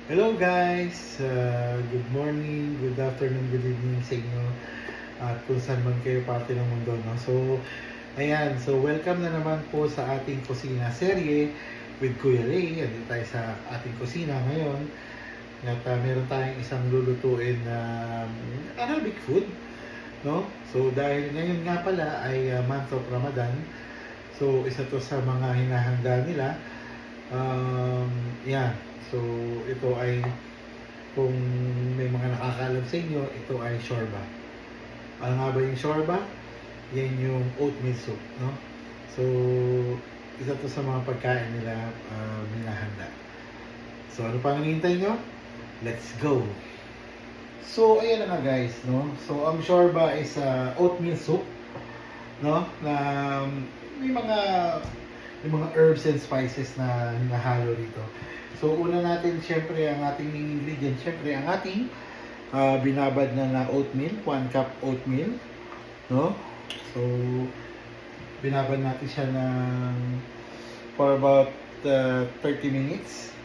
Hello guys! Good morning, good afternoon, good evening sa inyo at kung saan man kayo parte ng mundo. No? So, ayan. So, welcome na naman po sa ating kusina serye with Kuya Ray. Andito tayo sa ating kusina ngayon. At meron tayong isang lulutuin na Arabic food. No? So, dahil ngayon nga pala ay month of Ramadan. So, isa to sa mga hinahanda nila. Yan. So, ito ay, kung may mga nakakaalam sa inyo, ito ay shorba. Ano nga ba yung shorba? Yan yung oatmeal soup, no? So, isa to sa mga pagkain nila minahanda. So, ano pang hinihintay nyo? Let's go! So, ayan na nga guys, no? So, ang shorba is oatmeal soup, no? Na may mga herbs and spices na hinahalo dito. So, una natin, syempre, ang ating main ingredient, syempre, ang ating binabad na oatmeal, 1 cup oatmeal, no? So, binabad natin siya for about 30 minutes.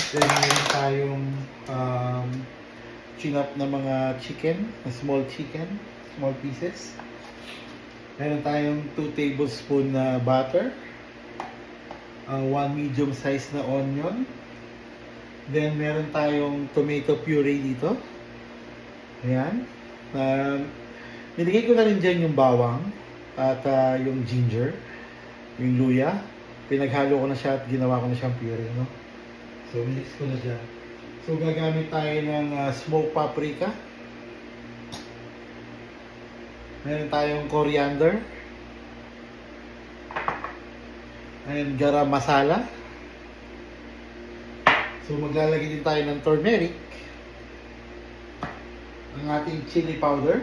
Then, meron tayong chinop na mga chicken, na small chicken, small pieces. Meron tayong 2 tablespoon na butter. 1 medium size na onion. Then, meron tayong tomato puree dito. Ayan. Nilagay ko na rin dyan yung bawang at yung ginger, yung luya. Pinaghalo ko na siya at ginawa ko na siyang puree, no? So, mix ko na dyan. So, gagamit tayo ng smoked paprika. Meron tayong coriander. And garam masala. So, maglalagay din tayo ng turmeric. Ang ating chili powder.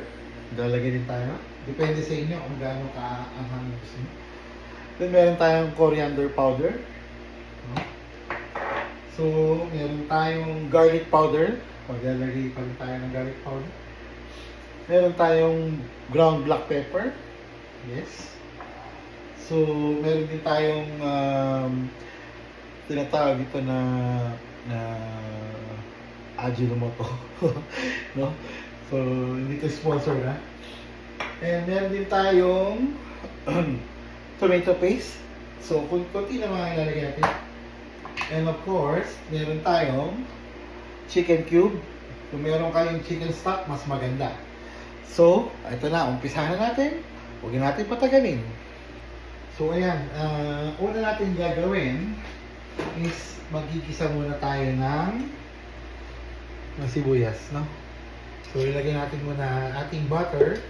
Maglalagay din tayo. Depende sa inyo kung gaano ka-anghang gusto nyo. Then, meron tayong coriander powder. So, meron tayong garlic powder. Maglalagay pa rin tayo ng garlic powder. Meron tayong ground black pepper. Yes. So, meron din tayong tinatawag ito na Ajinomoto. No? So, hindi ko sponsor na. And meron din tayong tomato paste. So, kunti na mga ilalagay natin. And of course, meron tayong chicken cube. Kung meron kayong chicken stock, mas maganda. So, ito na. Umpisahan na natin. Huwag natin patagalin. So, ayan, una natin gagawin is magigisa muna tayo ng sibuyas, no? So, ilagay natin muna ating butter.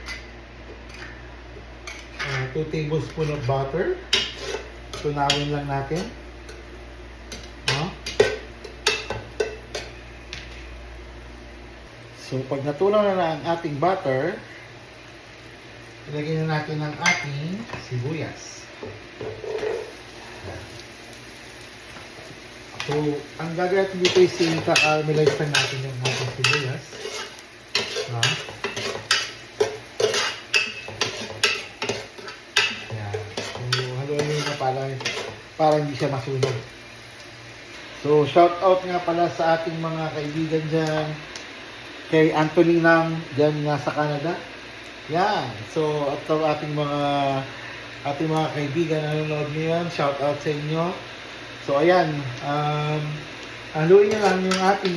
2 tablespoon of butter. Tunawin lang natin. No? So, pag natunaw na ang ating butter, ilagay na natin ang ating sibuyas. So, ang gagawin natin dito is i-caramelize lang natin yung ating sibuyas. Ayan. So, haluin na para hindi siya masunog. So, shout out nga pala sa ating mga kaibigan dyan. Kay Anthony Nang, dyan nga sa Canada. Yan. So, at ating mga kaibigan na nanonood ngayon, shout out sa inyo. So, ayan, haluin nyo lang yung ating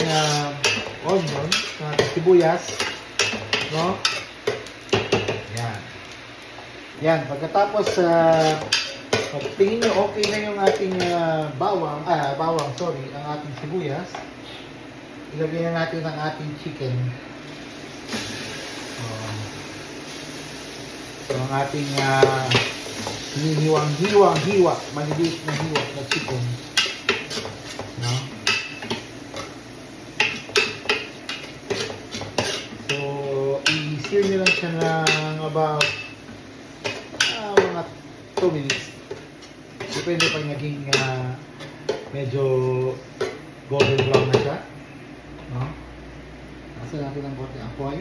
onion, ating sibuyas, no? Ayan. Ayan, pagkatapos, pag tingin nyo okay na yung ating ang ating sibuyas, ilagay na natin ang ating chicken. So, ang ating hinihiwang-hiwa, maliliit na hiwa na chicken. No? So, i-sear nyo lang siya ng about mga 2 minutes. Depende pag naging medyo golden brown na siya. No? Nasa natin ang bote apoy.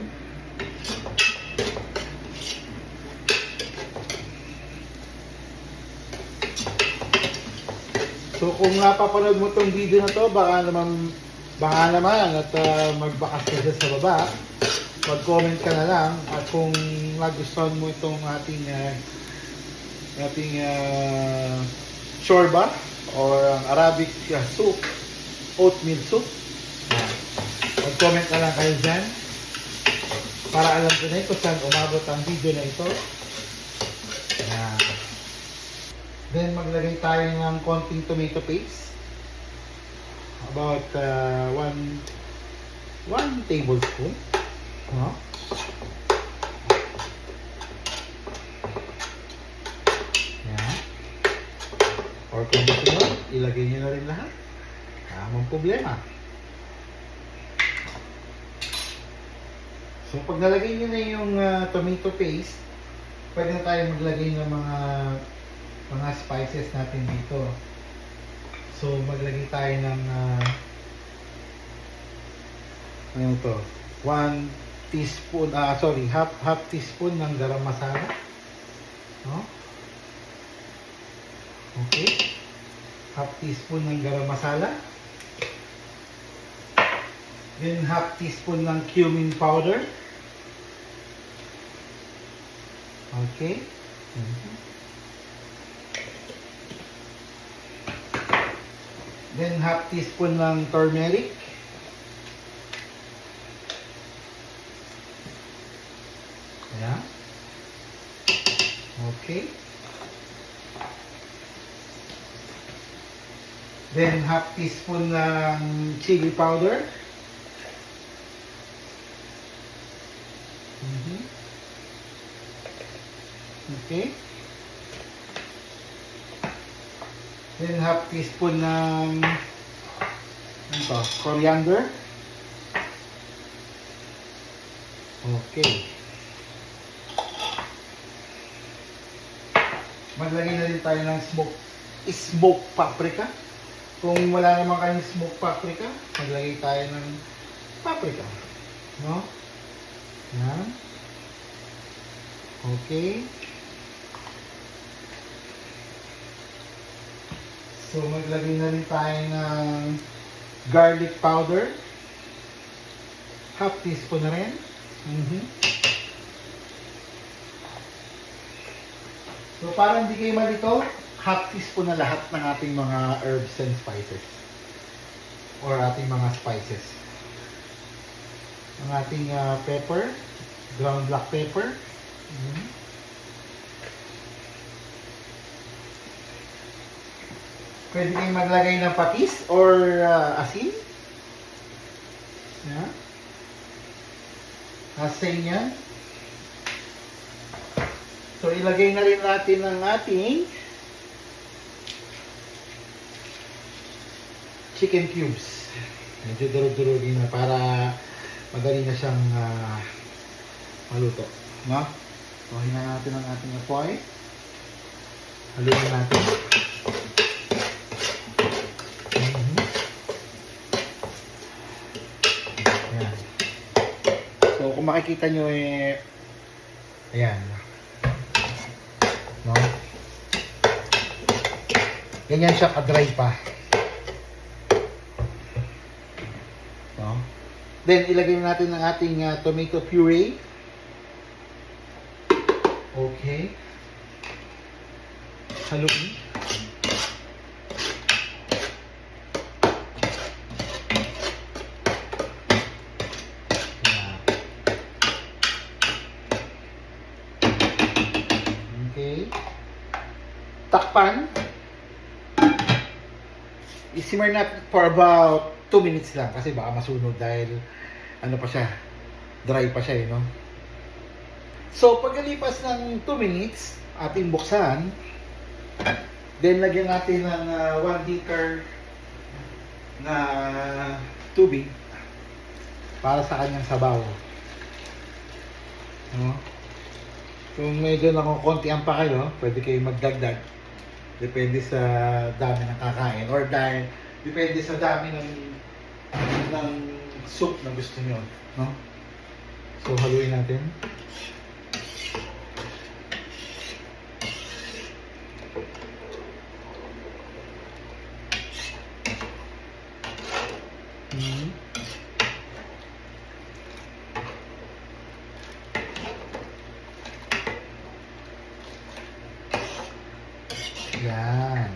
So kung napapanood mo tong video na to, baka naman baka naman at magbakas ka dyan sa baba. Mag-comment ka na lang at kung nagustuhan mo itong ating shorba or Arabic soup, oatmeal soup. Mag-comment na lang kayo dyan para alam ko na kung saan umabot ang video na ito. Then maglagay tayo ng konting tomato paste. About 1 tablespoon. No? Yan. Or kung gusto nyo, ilagay nyo na rin lahat. Tamang problema. So pag nalagay nyo na yung tomato paste, pwede na tayo maglagay ng mga spices natin dito. So maglagay tayo ng ano to? 1 teaspoon, half teaspoon ng garam masala. No? Okay. Half teaspoon ng garam masala. Then half teaspoon ng cumin powder. Okay. Then half teaspoon ng turmeric. Ayan. Okay. Then half teaspoon ng chili powder. Okay. Then half teaspoon ng coriander. Okay. Maglagay na rin tayo ng smoked paprika. Kung wala naman kayong smoked paprika, maglagay tayo ng paprika. No? Yan. Okay. So, maglagay na rin tayo ng garlic powder. Half teaspoon na rin. So, para hindi kayo malito, half teaspoon na lahat ng ating mga herbs and spices. Or ating mga spices. Ang ating pepper, ground black pepper. Pwede kayong maglagay ng patis or asin. Yeah. Asin yan. So, ilagay na rin natin ang ating chicken cubes. Medyo durug-durugin na para madali na siyang maluto. No? So, hinaan natin ang ating apoy. Haluin natin. Ayan. So, kung makikita nyo ayan. No? Ganyan siya ka-dry pa. No? Then, ilagay natin ang ating tomato puree. Okay. Haluin. Okay. Takpan. I-simmer natin for about 2 minutes lang kasi baka masunog dahil ano pa siya, dry pa siya no? So, pagkalipas ng 2 minutes, ating buksan. Then, lagyan natin ng 1 liter na tubig para sa kanyang sabaw. No? Kung medyo konti ang pa kayo, pwede kayong magdagdag. Depende sa dami ng kakain or dahil depende sa dami ng soup na gusto nyo. No? So, haluin natin. Hmm. Yan.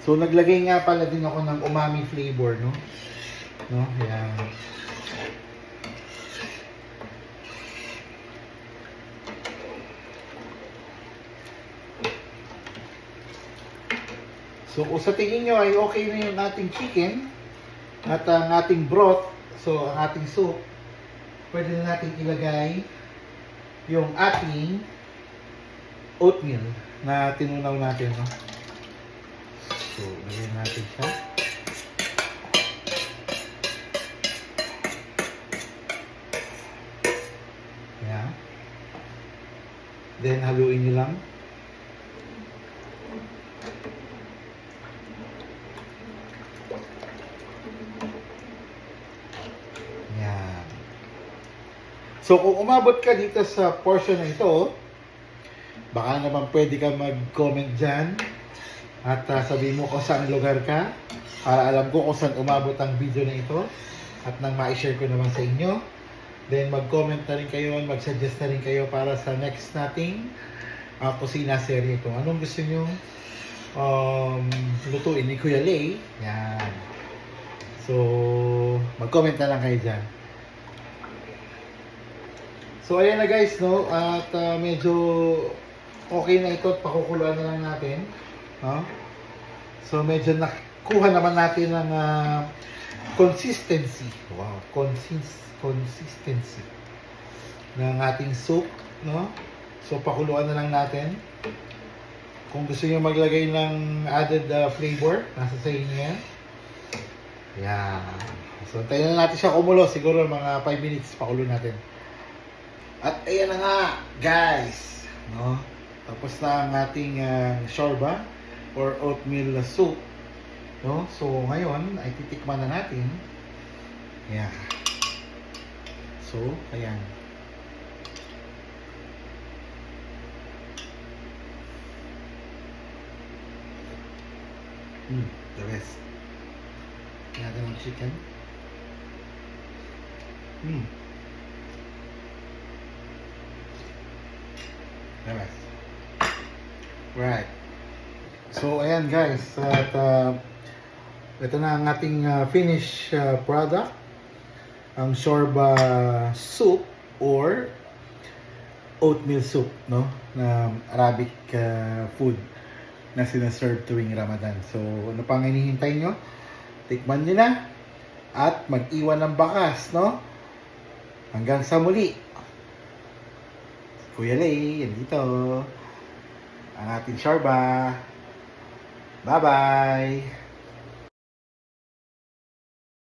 So, naglagay nga pala din ako ng umami flavor, no? No? Yan. So, kung sa tingin nyo ay okay na yung ating chicken at ang ating broth, so ang ating soup, pwede na natin ilagay yung ating oatmeal na tinunaw natin, no? So, lagyan natin siya. Yan. Then, haluin nyo lang. Yan. So, kung umabot ka dito sa portion na ito, baka naman pwede ka mag-comment dyan at sabihin mo kung saan lugar ka para alam ko kung saan umabot ang video na ito at nang ma-share ko naman sa inyo. Then mag-comment na rin kayo, mag-suggest na rin kayo para sa next nating kusina serye ito. Anong gusto nyo lutuin ni Kuya Lay? Yan. So, mag-comment na lang kayo dyan. So, ayan na guys, no? At medyo okay na ito at pakukuluan na lang natin. No? So, medyo nakuha naman natin ng consistency. Wow, consistency ng ating soup, no? So, pakuluan na lang natin. Kung gusto niyo maglagay ng added flavor, nasa sa inyo yan. Yan. So, tayo na natin siya kumulo. Siguro mga 5 minutes pakulo natin. At ayan na nga, guys. No? Tapos na ang ating shorba or oatmeal soup. No? So, ngayon ay titikman na natin. Yeah. So, ayan. The best. Natin ang chicken. The best. Right. So, ayan guys. At ito na ang ating finished product. Ang shorba soup or oatmeal soup, no? Na Arabic food na sinaserve tuwing Ramadan. So, ano pang hinihintay nyo? Tikman nyo na at mag-iwan ng bakas, no? Hanggang sa muli. Kuya Lay, yan dito. Ang ating shorba. Bye-bye!